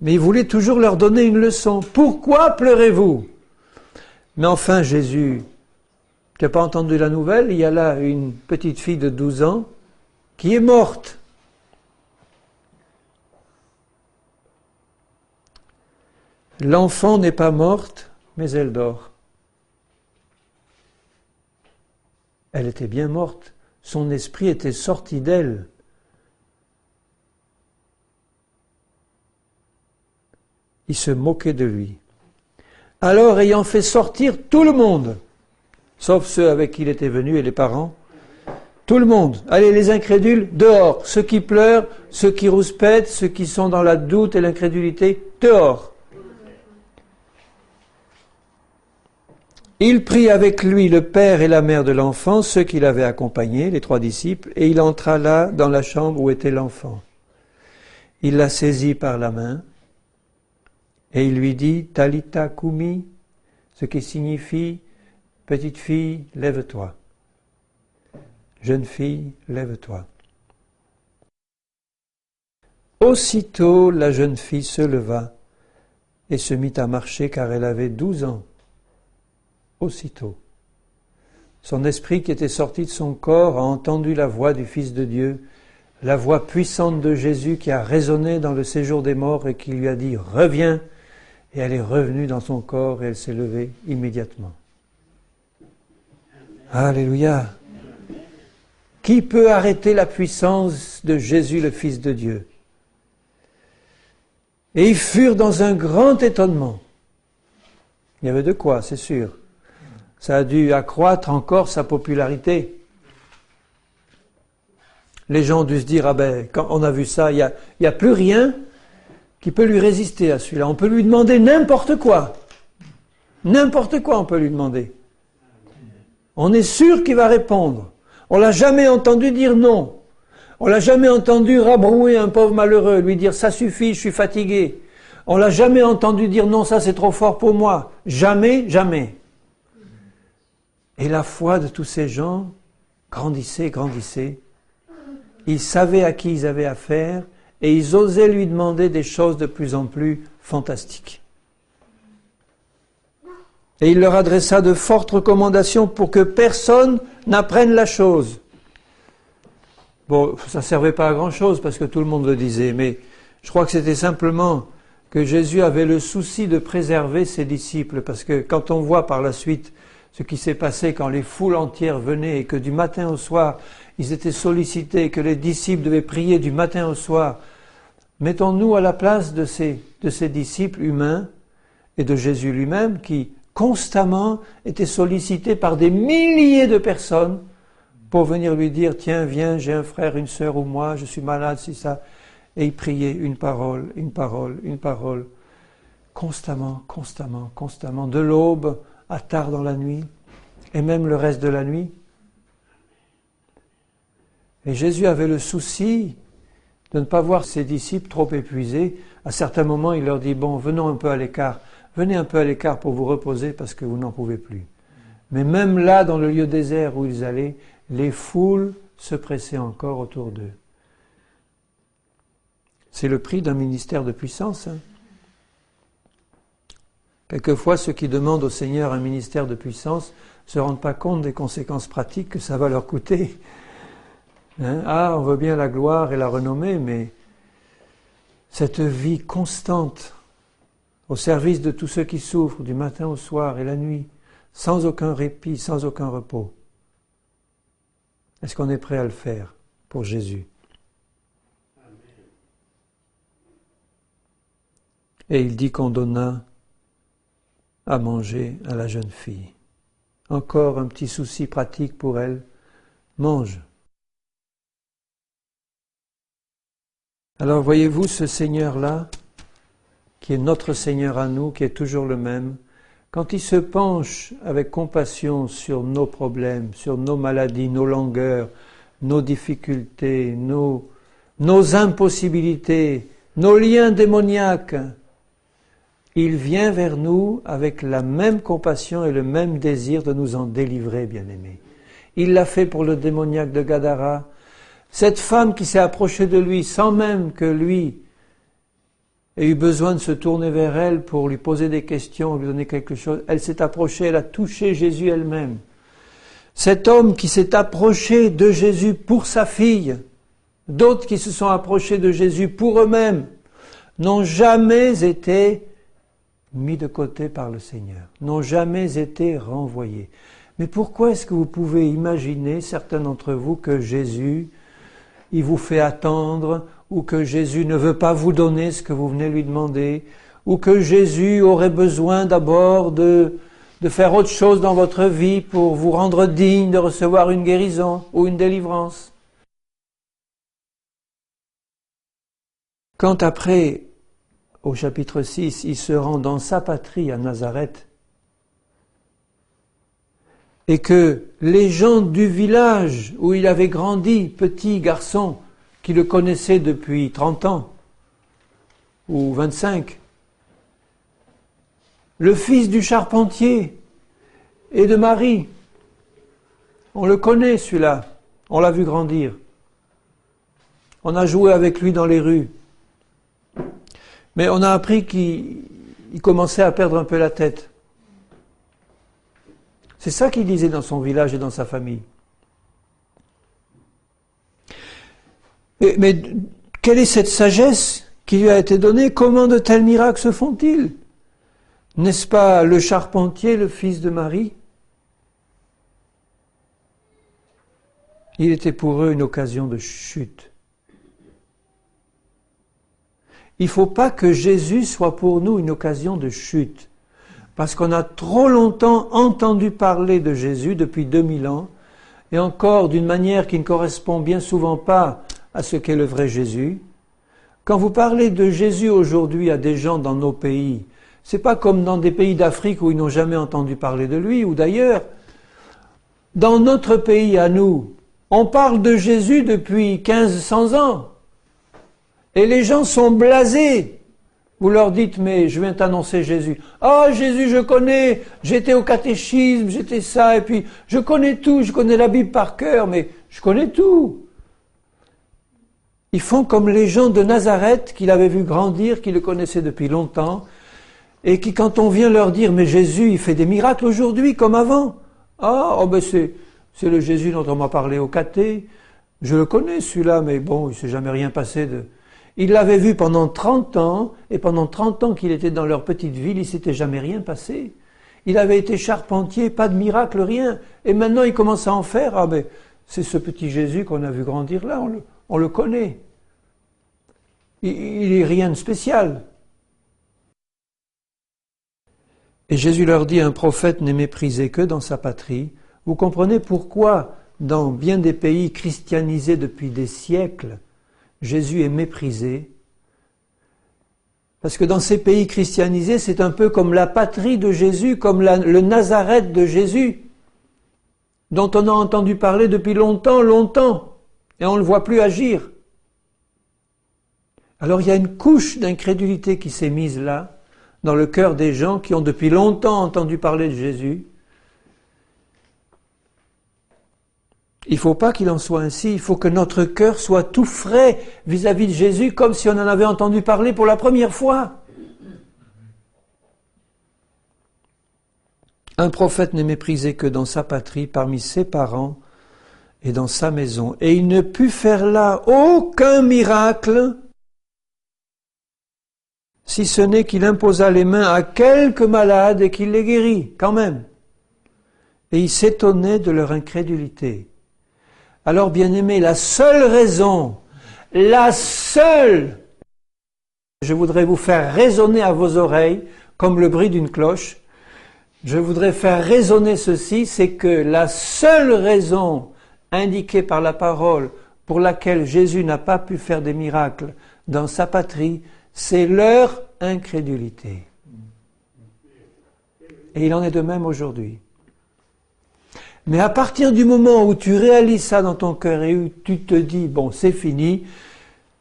Mais il voulait toujours leur donner une leçon. Pourquoi pleurez-vous? Mais enfin, Jésus, tu n'as pas entendu la nouvelle? Il y a là une petite fille de 12 ans qui est morte. L'enfant n'est pas morte, mais elle dort. Elle était bien morte, son esprit était sorti d'elle. Il se moquait de lui. Alors, ayant fait sortir tout le monde, sauf ceux avec qui il était venu et les parents, tout le monde, allez les incrédules, dehors, ceux qui pleurent, ceux qui rouspètent, ceux qui sont dans la doute et l'incrédulité, dehors. Il prit avec lui le père et la mère de l'enfant, ceux qui l'avaient accompagné, les 3 disciples, et il entra là dans la chambre où était l'enfant. Il la saisit par la main et il lui dit « Talitha Kumi », ce qui signifie « Petite fille, lève-toi ». jeune fille, lève-toi. Aussitôt la jeune fille se leva et se mit à marcher car elle avait 12 ans. Aussitôt. Son esprit qui était sorti de son corps a entendu la voix du Fils de Dieu, la voix puissante de Jésus qui a résonné dans le séjour des morts et qui lui a dit « Reviens !» Et elle est revenue dans son corps et elle s'est levée immédiatement. Alléluia! Qui peut arrêter la puissance de Jésus, le Fils de Dieu? Et ils furent dans un grand étonnement. Il y avait de quoi, c'est sûr. Ça a dû accroître encore sa popularité. Les gens ont dû se dire, ah ben, quand on a vu ça, il y a plus rien qui peut lui résister à celui-là. On peut lui demander n'importe quoi. N'importe quoi on peut lui demander. On est sûr qu'il va répondre. On l'a jamais entendu dire non. On l'a jamais entendu rabrouer un pauvre malheureux, lui dire ça suffit, je suis fatigué. On l'a jamais entendu dire non, ça c'est trop fort pour moi. Jamais, jamais. Et la foi de tous ces gens grandissait, grandissait. Ils savaient à qui ils avaient affaire et ils osaient lui demander des choses de plus en plus fantastiques. Et il leur adressa de fortes recommandations pour que personne n'apprenne la chose. Bon, ça ne servait pas à grand-chose parce que tout le monde le disait, mais je crois que c'était simplement que Jésus avait le souci de préserver ses disciples, parce que quand on voit par la suite ce qui s'est passé quand les foules entières venaient et que du matin au soir, ils étaient sollicités, que les disciples devaient prier du matin au soir, mettons-nous à la place de ces disciples humains et de Jésus lui-même qui constamment étaient sollicités par des milliers de personnes pour venir lui dire « Tiens, viens, j'ai un frère, une sœur ou moi, je suis malade, c'est ça. » Et il priait une parole, une parole, une parole, constamment, constamment, constamment, de l'aube à tard dans la nuit, et même le reste de la nuit. Et Jésus avait le souci de ne pas voir ses disciples trop épuisés. À certains moments, il leur dit « Bon, venons un peu à l'écart, venez un peu à l'écart pour vous reposer parce que vous n'en pouvez plus. » Mais même là, dans le lieu désert où ils allaient, les foules se pressaient encore autour d'eux. C'est le prix d'un ministère de puissance. Quelquefois, ceux qui demandent au Seigneur un ministère de puissance ne se rendent pas compte des conséquences pratiques que ça va leur coûter. On veut bien la gloire et la renommée, mais cette vie constante au service de tous ceux qui souffrent du matin au soir et la nuit, sans aucun répit, sans aucun repos. Est-ce qu'on est prêt à le faire pour Jésus? Et il dit qu'on donna à manger à la jeune fille. Encore un petit souci pratique pour elle. Mange. Alors voyez-vous ce Seigneur-là, qui est notre Seigneur à nous, qui est toujours le même, quand il se penche avec compassion sur nos problèmes, sur nos maladies, nos langueurs, nos difficultés, nos impossibilités, nos liens démoniaques, il vient vers nous avec la même compassion et le même désir de nous en délivrer, bien-aimés. Il l'a fait pour le démoniaque de Gadara. Cette femme qui s'est approchée de lui sans même que lui ait eu besoin de se tourner vers elle pour lui poser des questions, lui donner quelque chose, elle s'est approchée, elle a touché Jésus elle-même. Cet homme qui s'est approché de Jésus pour sa fille, d'autres qui se sont approchés de Jésus pour eux-mêmes, n'ont jamais été mis de côté par le Seigneur, n'ont jamais été renvoyés. Mais pourquoi est-ce que vous pouvez imaginer, certains d'entre vous, que Jésus, il vous fait attendre, ou que Jésus ne veut pas vous donner ce que vous venez lui demander, ou que Jésus aurait besoin d'abord de faire autre chose dans votre vie pour vous rendre digne de recevoir une guérison ou une délivrance? Quand après, au chapitre 6, il se rend dans sa patrie à Nazareth, et que les gens du village où il avait grandi, petit garçon, qui le connaissaient depuis 30 ans, ou 25, le fils du charpentier et de Marie, on le connaît celui-là, On l'a vu grandir. On a joué avec lui dans les rues. Mais on a appris qu'il commençait à perdre un peu la tête. C'est ça qu'il disait dans son village et dans sa famille. Mais quelle est cette sagesse qui lui a été donnée? Comment de tels miracles se font-ils? N'est-ce pas le charpentier, le fils de Marie? Il était pour eux une occasion de chute. Il ne faut pas que Jésus soit pour nous une occasion de chute. Parce qu'on a trop longtemps entendu parler de Jésus depuis 2000 ans, et encore d'une manière qui ne correspond bien souvent pas à ce qu'est le vrai Jésus. Quand vous parlez de Jésus aujourd'hui à des gens dans nos pays, c'est pas comme dans des pays d'Afrique où ils n'ont jamais entendu parler de lui, ou d'ailleurs. Dans notre pays à nous, on parle de Jésus depuis 1500 ans. Et les gens sont blasés. Vous leur dites, mais je viens t'annoncer Jésus. Ah, Jésus, je connais, j'étais au catéchisme, j'étais ça, et puis je connais tout, je connais la Bible par cœur, mais je connais tout. Ils font comme les gens de Nazareth qu'il avait vu grandir, qui le connaissaient depuis longtemps, et qui, quand on vient leur dire, mais Jésus, il fait des miracles aujourd'hui comme avant. Ah, oh ben c'est le Jésus dont on m'a parlé au caté. Je le connais celui-là, mais bon, il ne s'est jamais rien passé de... Il l'avait vu pendant 30 ans, et pendant 30 ans qu'il était dans leur petite ville, il ne s'était jamais rien passé. Il avait été charpentier, pas de miracle, rien. Et maintenant, il commence à en faire. Ah ben, c'est ce petit Jésus qu'on a vu grandir là, on le connaît. Il n'est rien de spécial. Et Jésus leur dit, un prophète n'est méprisé que dans sa patrie. Vous comprenez pourquoi, dans bien des pays christianisés depuis des siècles, Jésus est méprisé? Parce que dans ces pays christianisés, c'est un peu comme la patrie de Jésus, comme le Nazareth de Jésus, dont on a entendu parler depuis longtemps, et on ne le voit plus agir. Alors il y a une couche d'incrédulité qui s'est mise là, dans le cœur des gens qui ont depuis longtemps entendu parler de Jésus. Il ne faut pas qu'il en soit ainsi, il faut que notre cœur soit tout frais vis-à-vis de Jésus, comme si on en avait entendu parler pour la première fois. Un prophète n'est méprisé que dans sa patrie, parmi ses parents et dans sa maison. Et il ne put faire là aucun miracle, si ce n'est qu'il imposa les mains à quelques malades et qu'il les guérit, quand même. Et il s'étonnait de leur incrédulité. Alors, bien-aimés, la seule raison, je voudrais vous faire résonner à vos oreilles, comme le bruit d'une cloche, je voudrais faire résonner ceci, c'est que la seule raison indiquée par la parole pour laquelle Jésus n'a pas pu faire des miracles dans sa patrie, c'est leur incrédulité. Et il en est de même aujourd'hui. Mais à partir du moment où tu réalises ça dans ton cœur et où tu te dis, bon, c'est fini,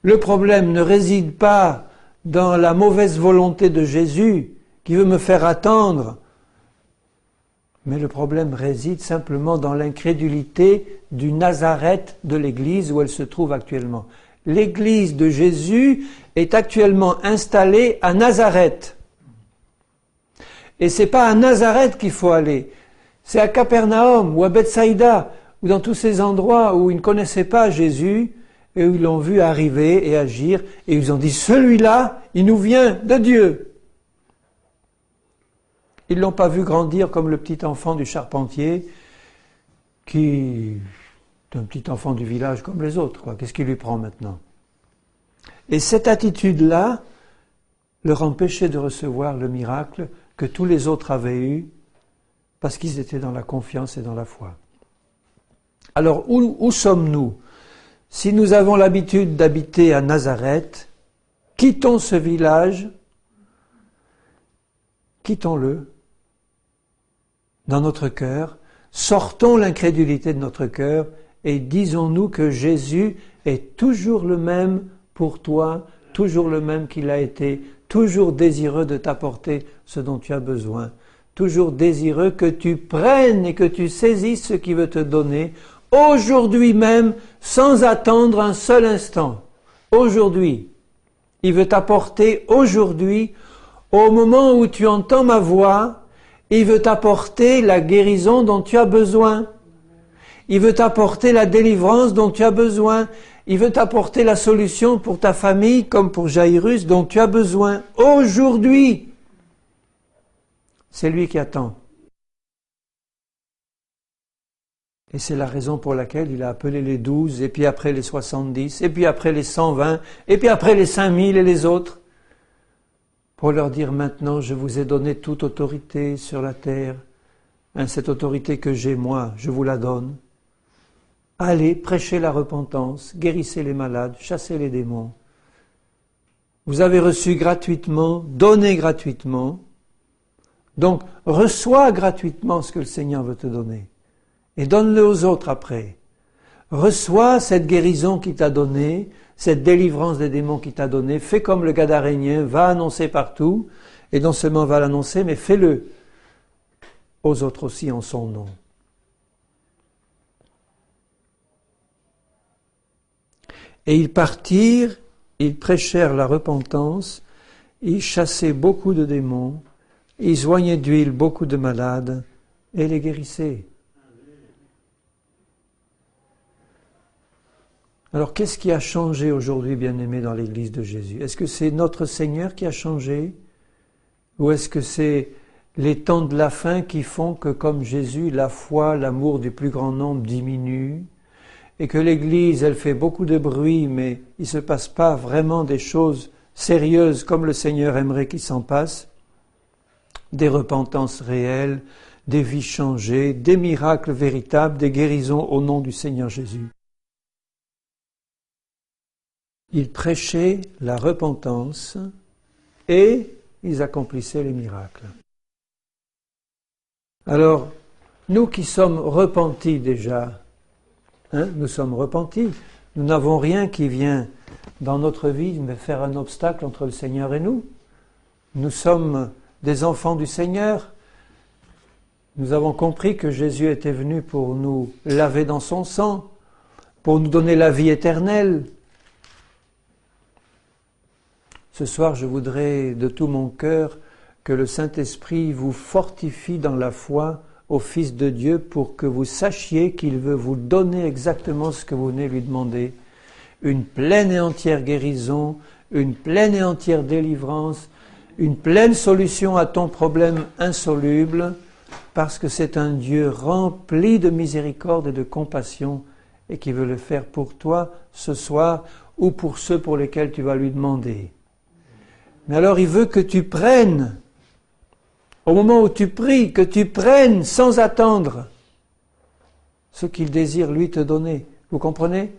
le problème ne réside pas dans la mauvaise volonté de Jésus qui veut me faire attendre, mais le problème réside simplement dans l'incrédulité du Nazareth de l'Église où elle se trouve actuellement. L'Église de Jésus est actuellement installée à Nazareth. Et c'est pas à Nazareth qu'il faut aller. C'est à Capernaum ou à Bethsaïda ou dans tous ces endroits où ils ne connaissaient pas Jésus et où ils l'ont vu arriver et agir et ils ont dit, celui-là, il nous vient de Dieu. Ils ne l'ont pas vu grandir comme le petit enfant du charpentier qui est un petit enfant du village comme les autres, quoi. Qu'est-ce qui lui prend maintenant? Et cette attitude-là leur empêchait de recevoir le miracle que tous les autres avaient eu parce qu'ils étaient dans la confiance et dans la foi. Alors, où sommes-nous? Si nous avons l'habitude d'habiter à Nazareth, quittons ce village, quittons-le dans notre cœur, sortons l'incrédulité de notre cœur et disons-nous que Jésus est toujours le même pour toi, toujours le même qu'il a été, toujours désireux de t'apporter ce dont tu as besoin, toujours désireux que tu prennes et que tu saisisses ce qu'il veut te donner aujourd'hui même, sans attendre un seul instant. Aujourd'hui. Il veut t'apporter aujourd'hui, au moment où tu entends ma voix, il veut t'apporter la guérison dont tu as besoin. Il veut t'apporter la délivrance dont tu as besoin. Il veut t'apporter la solution pour ta famille, comme pour Jairus, dont tu as besoin. Aujourd'hui, c'est lui qui attend. Et c'est la raison pour laquelle il a appelé les 12, et puis après les 70, et puis après les 120, et puis après les 5000 et les autres, pour leur dire maintenant, je vous ai donné toute autorité sur la terre. Cette autorité que j'ai, moi, je vous la donne. Allez, prêchez la repentance, guérissez les malades, chassez les démons. Vous avez reçu gratuitement, donnez gratuitement. Donc, reçois gratuitement ce que le Seigneur veut te donner. Et donne-le aux autres après. Reçois cette guérison qu'il t'a donnée, cette délivrance des démons qu'il t'a donnée. Fais comme le Gadarénien, va annoncer partout. Et non seulement va l'annoncer, mais fais-le aux autres aussi en son nom. Et ils partirent, ils prêchèrent la repentance, ils chassaient beaucoup de démons, ils joignaient d'huile beaucoup de malades et les guérissaient. Alors qu'est-ce qui a changé aujourd'hui, bien-aimés, dans l'Église de Jésus? Est-ce que c'est notre Seigneur qui a changé? Ou est-ce que c'est les temps de la fin qui font que, comme Jésus, la foi, l'amour du plus grand nombre diminue? Et que l'Église, elle fait beaucoup de bruit, mais il ne se passe pas vraiment des choses sérieuses comme le Seigneur aimerait qu'il s'en passe, des repentances réelles, des vies changées, des miracles véritables, des guérisons au nom du Seigneur Jésus. Ils prêchaient la repentance et ils accomplissaient les miracles. Alors, nous qui sommes repentis déjà, nous sommes repentis. Nous n'avons rien qui vient dans notre vie me faire un obstacle entre le Seigneur et nous. Nous sommes des enfants du Seigneur. Nous avons compris que Jésus était venu pour nous laver dans son sang, pour nous donner la vie éternelle. Ce soir, je voudrais de tout mon cœur que le Saint-Esprit vous fortifie dans la foi au Fils de Dieu pour que vous sachiez qu'il veut vous donner exactement ce que vous venez lui demander. Une pleine et entière guérison, une pleine et entière délivrance, une pleine solution à ton problème insoluble, parce que c'est un Dieu rempli de miséricorde et de compassion et qui veut le faire pour toi ce soir ou pour ceux pour lesquels tu vas lui demander. Mais alors il veut que tu prennes, au moment où tu pries, que tu prennes sans attendre ce qu'il désire lui te donner. Vous comprenez?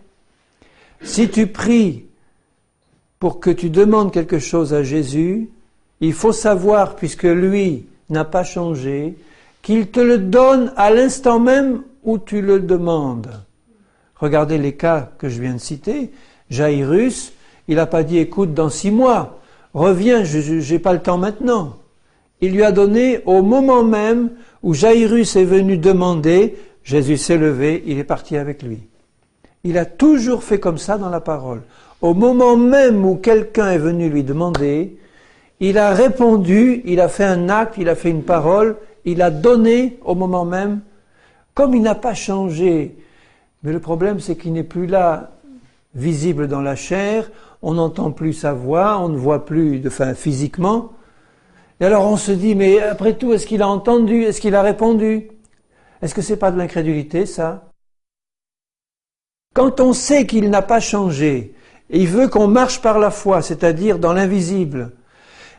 Si tu pries pour que tu demandes quelque chose à Jésus, il faut savoir, puisque lui n'a pas changé, qu'il te le donne à l'instant même où tu le demandes. Regardez les cas que je viens de citer. Jairus, il n'a pas dit, écoute, dans 6 mois, reviens, je n'ai pas le temps maintenant. Il lui a donné au moment même où Jairus est venu demander, Jésus s'est levé, il est parti avec lui. Il a toujours fait comme ça dans la parole. Au moment même où quelqu'un est venu lui demander, il a répondu, il a fait un acte, il a fait une parole, il a donné au moment même, comme il n'a pas changé. Mais le problème, c'est qu'il n'est plus là, visible dans la chair, on n'entend plus sa voix, on ne voit plus, physiquement. Et alors on se dit, mais après tout, est-ce qu'il a entendu? Est-ce qu'il a répondu? Est-ce que c'est pas de l'incrédulité, ça? Quand on sait qu'il n'a pas changé, et il veut qu'on marche par la foi, c'est-à-dire dans l'invisible,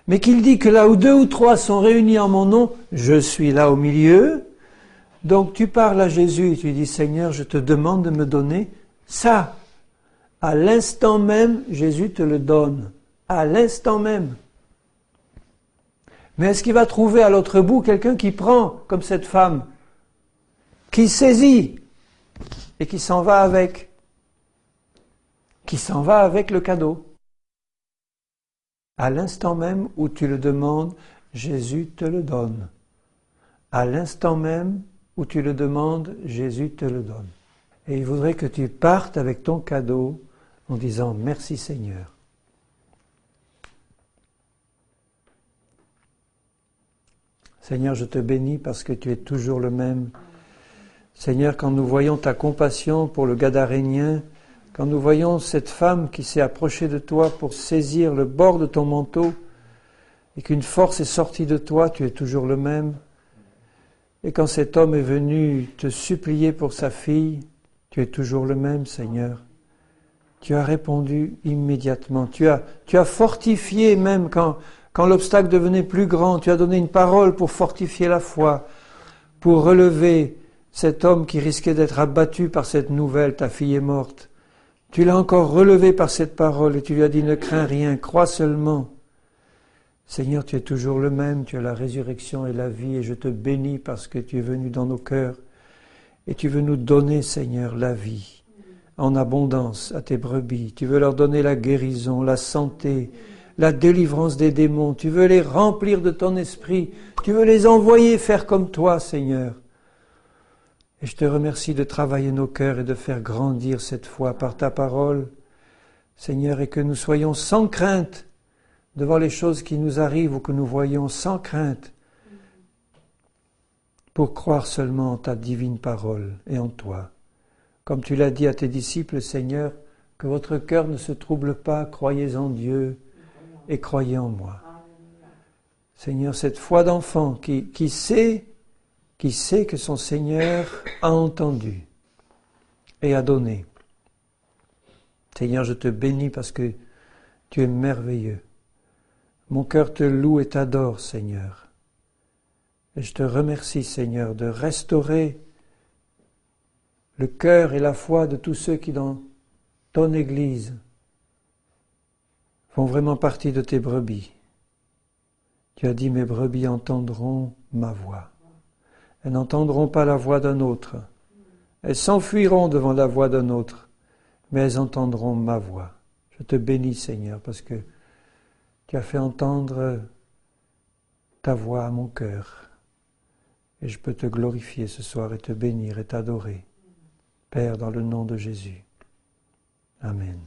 mais qu'il dit que là où 2 ou 3 sont réunis en mon nom, je suis là au milieu. Donc tu parles à Jésus et tu dis, Seigneur, je te demande de me donner ça. À l'instant même, Jésus te le donne. À l'instant même. Mais est-ce qu'il va trouver à l'autre bout quelqu'un qui prend, comme cette femme, qui saisit et qui s'en va avec? Qui s'en va avec le cadeau. À l'instant même où tu le demandes, Jésus te le donne. À l'instant même où tu le demandes, Jésus te le donne. Et il voudrait que tu partes avec ton cadeau en disant merci Seigneur. Seigneur, je te bénis parce que tu es toujours le même. Seigneur, quand nous voyons ta compassion pour le Gadarénien, quand nous voyons cette femme qui s'est approchée de toi pour saisir le bord de ton manteau et qu'une force est sortie de toi, tu es toujours le même. Et quand cet homme est venu te supplier pour sa fille, tu es toujours le même, Seigneur. Tu as répondu immédiatement. Tu as fortifié même quand l'obstacle devenait plus grand. Tu as donné une parole pour fortifier la foi, pour relever cet homme qui risquait d'être abattu par cette nouvelle, ta fille est morte. Tu l'as encore relevé par cette parole et tu lui as dit, ne crains rien, crois seulement. Seigneur, tu es toujours le même, tu as la résurrection et la vie et je te bénis parce que tu es venu dans nos cœurs et tu veux nous donner, Seigneur, la vie en abondance à tes brebis. Tu veux leur donner la guérison, la santé, la délivrance des démons. Tu veux les remplir de ton esprit. Tu veux les envoyer faire comme toi, Seigneur. Et je te remercie de travailler nos cœurs et de faire grandir cette foi par ta parole, Seigneur, et que nous soyons sans crainte devant les choses qui nous arrivent ou que nous voyons sans crainte pour croire seulement en ta divine parole et en toi. Comme tu l'as dit à tes disciples, Seigneur, que votre cœur ne se trouble pas, croyez en Dieu et croyez en moi. Seigneur, cette foi d'enfant qui sait que son Seigneur a entendu et a donné. Seigneur, je te bénis parce que tu es merveilleux. Mon cœur te loue et t'adore, Seigneur. Et je te remercie, Seigneur, de restaurer le cœur et la foi de tous ceux qui, dans ton Église, font vraiment partie de tes brebis. Tu as dit, mes brebis entendront ma voix. Elles n'entendront pas la voix d'un autre. Elles s'enfuiront devant la voix d'un autre, mais elles entendront ma voix. Je te bénis, Seigneur, parce que tu as fait entendre ta voix à mon cœur. Et je peux te glorifier ce soir et te bénir et t'adorer. Père, dans le nom de Jésus. Amen.